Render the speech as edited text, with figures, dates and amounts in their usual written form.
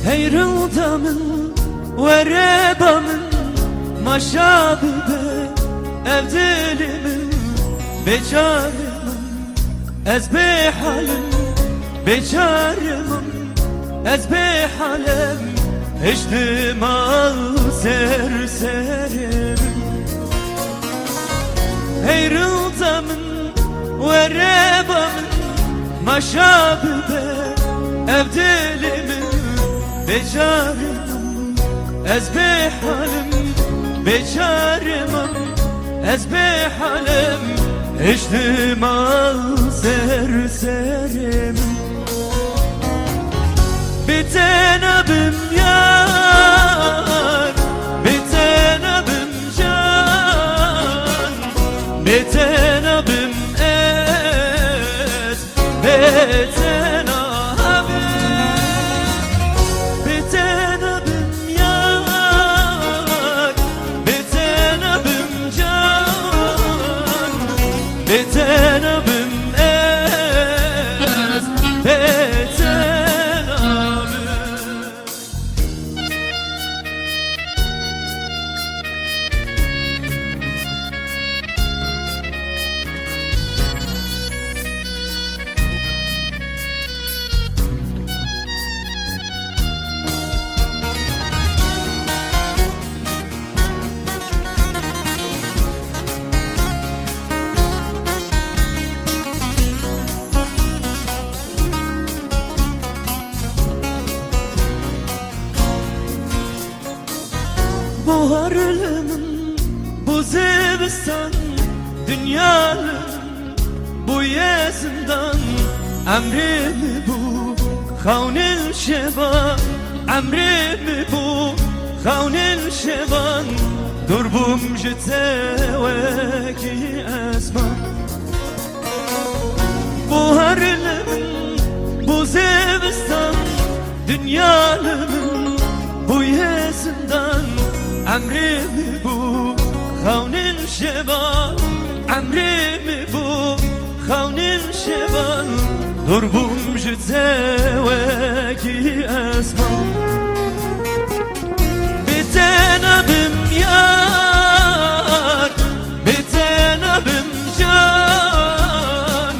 Heyrılda min wereba min maşa bibe ev dili min beçare min ez bê halim beçare min ez bê halim hiştim serserim Heyrılda min wereba min maşa bibe ev dili min beçaremim ez bê halim beçaremim ez bê halim hiştim serserim bitenebim yar bitenebim can bitenebim ez bitenebim Betenabim ez betenabim Bu harlımın, bu zebistan, dünyalımın, bu yezinden emrimi bu, kavnil şeban, emrimi bu, kavnil şeban, durbum jiteveki esman. Bu harlımın, bu zebistan, dünyalımın, bu yezinden emrimi bu, kavnil şeban emrimi bu, kavnil şeban durbum jiteveki esman bitenebim yar bitenebim can